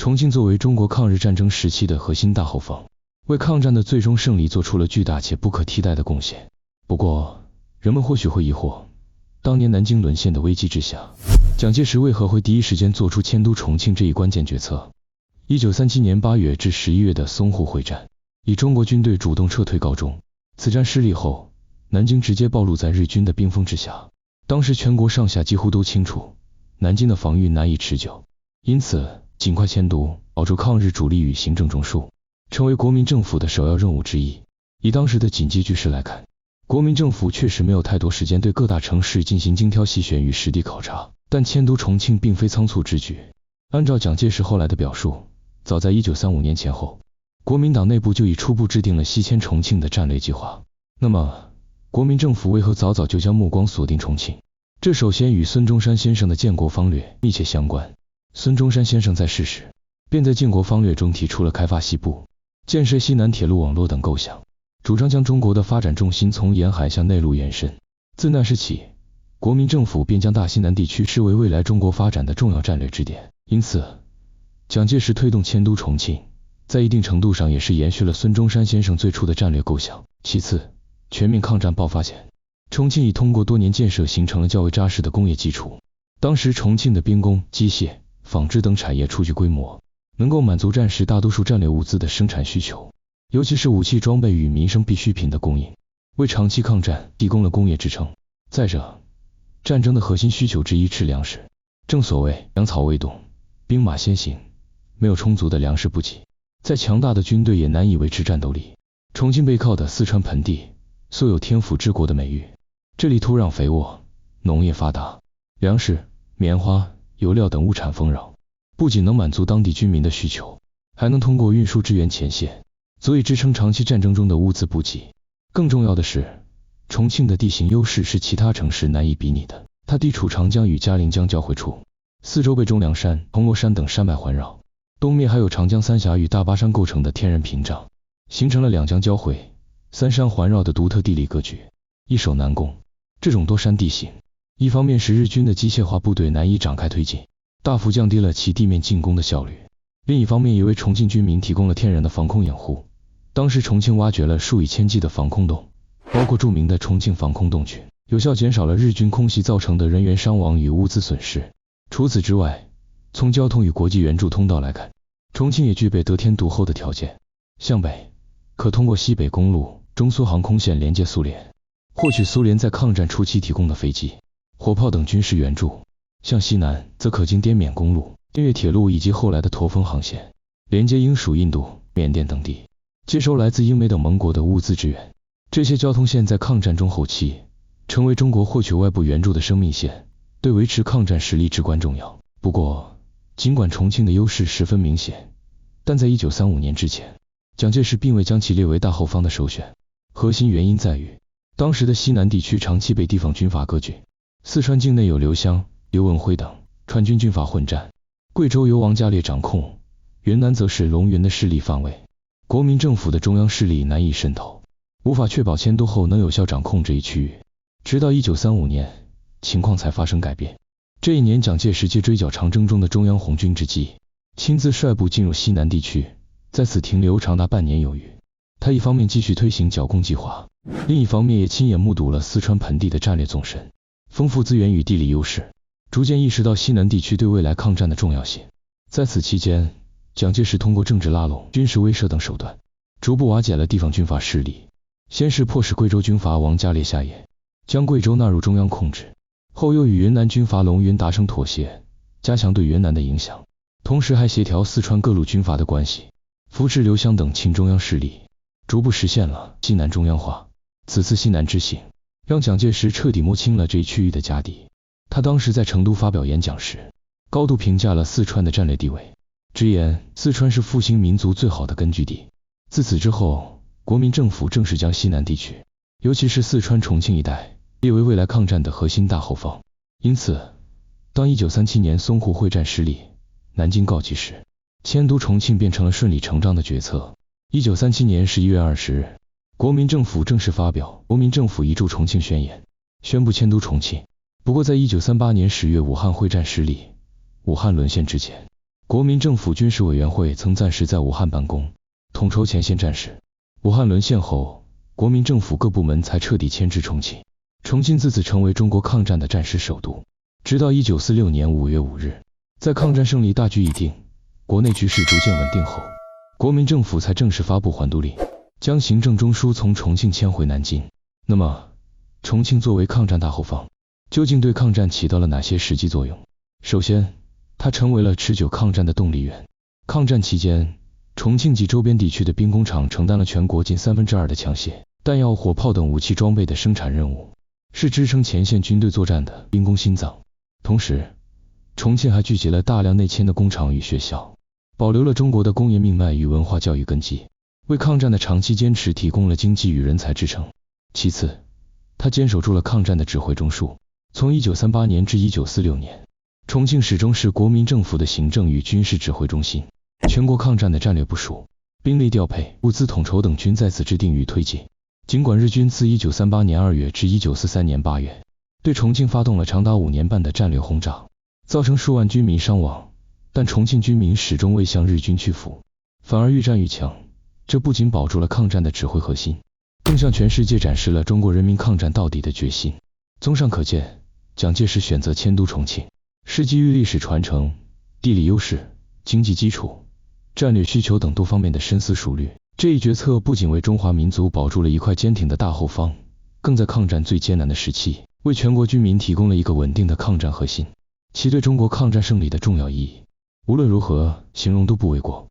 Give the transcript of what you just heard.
重庆作为中国抗日战争时期的核心大后方，为抗战的最终胜利做出了巨大且不可替代的贡献。不过，人们或许会疑惑，当年南京沦陷的危机之下，蒋介石为何会第一时间做出迁都重庆这一关键决策？1937年8月至11月的淞沪会战，以中国军队主动撤退告终。此战失利后，南京直接暴露在日军的兵锋之下。当时全国上下几乎都清楚，南京的防御难以持久，因此尽快迁都，保住抗日主力与行政中枢，成为国民政府的首要任务之一。以当时的紧急局势来看，国民政府确实没有太多时间对各大城市进行精挑细选与实地考察，但迁都重庆并非仓促之举。按照蒋介石后来的表述，早在1935年前后，国民党内部就已初步制定了西迁重庆的战略计划。那么，国民政府为何早早就将目光锁定重庆？这首先与孙中山先生的建国方略密切相关。孙中山先生在世时，便在建国方略中提出了开发西部、建设西南铁路网络等构想，主张将中国的发展重心从沿海向内陆延伸。自那时起，国民政府便将大西南地区视为未来中国发展的重要战略支点。因此，蒋介石推动迁都重庆，在一定程度上也是延续了孙中山先生最初的战略构想。其次，全面抗战爆发前，重庆已通过多年建设形成了较为扎实的工业基础。当时重庆的兵工、机械、纺织等产业初具规模，能够满足战时大多数战略物资的生产需求，尤其是武器装备与民生必需品的供应，为长期抗战提供了工业支撑。再者，战争的核心需求之一是粮食。正所谓粮草未动，兵马先行，没有充足的粮食补给，再强大的军队也难以维持战斗力。重庆背靠的四川盆地，素有天府之国的美誉。这里土壤肥沃，农业发达，粮食、棉花、油料等物产丰饶，不仅能满足当地居民的需求，还能通过运输支援前线，足以支撑长期战争中的物资补给。更重要的是，重庆的地形优势是其他城市难以比拟的。它地处长江与嘉陵江交汇处，四周被终梁山、铜锣山等山脉环绕，东面还有长江三峡与大巴山构成的天然屏障，形成了两江交汇、三山环绕的独特地理格局，易守难攻。这种多山地形，一方面使日军的机械化部队难以展开推进，大幅降低了其地面进攻的效率；另一方面也为重庆居民提供了天然的防空掩护。当时重庆挖掘了数以千计的防空洞，包括著名的重庆防空洞群，有效减少了日军空袭造成的人员伤亡与物资损失。除此之外，从交通与国际援助通道来看，重庆也具备得天独厚的条件。向北，可通过西北公路、中苏航空线连接苏联，获取苏联在抗战初期提供的飞机、火炮等军事援助；向西南，则可经滇缅公路、滇越铁路以及后来的驼峰航线，连接英属印度、缅甸等地，接收来自英美等盟国的物资支援。这些交通线在抗战中后期成为中国获取外部援助的生命线，对维持抗战实力至关重要。不过，尽管重庆的优势十分明显，但在1935年之前，蒋介石并未将其列为大后方的首选。核心原因在于，当时的西南地区长期被地方军阀割据，四川境内有刘湘、刘文辉等川军军阀混战，贵州由王家烈掌控，云南则是龙云的势力范围，国民政府的中央势力难以渗透，无法确保迁都后能有效掌控这一区域。直到1935年，情况才发生改变。这一年，蒋介石借追剿长征中的中央红军之机，亲自率部进入西南地区，在此停留长达半年有余。他一方面继续推行剿共计划，另一方面也亲眼目睹了四川盆地的战略纵深、丰富资源与地理优势，逐渐意识到西南地区对未来抗战的重要性。在此期间，蒋介石通过政治拉拢、军事威慑等手段，逐步瓦解了地方军阀势力。先是迫使贵州军阀王家烈下野，将贵州纳入中央控制，后又与云南军阀龙云达成妥协，加强对云南的影响，同时还协调四川各路军阀的关系，扶持刘湘等亲中央势力，逐步实现了西南中央化。此次西南之行，让蒋介石彻底摸清了这一区域的家底。他当时在成都发表演讲时，高度评价了四川的战略地位，直言四川是复兴民族最好的根据地。自此之后，国民政府正式将西南地区，尤其是四川重庆一带，列为未来抗战的核心大后方。因此，当1937年淞沪会战失利，南京告急时，迁都重庆变成了顺理成章的决策。1937年11月20日，国民政府正式发表《国民政府移驻重庆宣言》，宣布迁都重庆。不过在1938年10月武汉会战失利、武汉沦陷之前，国民政府军事委员会曾暂时在武汉办公，统筹前线战事。武汉沦陷后，国民政府各部门才彻底迁至重庆，重庆自此成为中国抗战的战时首都。直到1946年5月5日，在抗战胜利大局已定，国内局势逐渐稳定后，国民政府才正式发布还都令，将行政中枢从重庆迁回南京。那么，重庆作为抗战大后方，究竟对抗战起到了哪些实际作用？首先，它成为了持久抗战的动力源。抗战期间，重庆及周边地区的兵工厂承担了全国近2/3的枪械、弹药、火炮等武器装备的生产任务，是支撑前线军队作战的兵工心脏。同时，重庆还聚集了大量内迁的工厂与学校，保留了中国的工业命脉与文化教育根基，为抗战的长期坚持提供了经济与人才支撑。其次，它坚守住了抗战的指挥中枢。从1938年至1946年，重庆始终是国民政府的行政与军事指挥中心，全国抗战的战略部署、兵力调配、物资统筹等均在此制定与推进。尽管日军自1938年2月至1943年8月对重庆发动了长达5年半的战略轰炸，造成数万军民伤亡，但重庆军民始终未向日军屈服，反而愈战愈强。这不仅保住了抗战的指挥核心，更向全世界展示了中国人民抗战到底的决心。综上可见，蒋介石选择迁都重庆，是基于历史传承、地理优势、经济基础、战略需求等多方面的深思熟虑。这一决策不仅为中华民族保住了一块坚挺的大后方，更在抗战最艰难的时期，为全国军民提供了一个稳定的抗战核心。其对中国抗战胜利的重要意义，无论如何形容都不为过。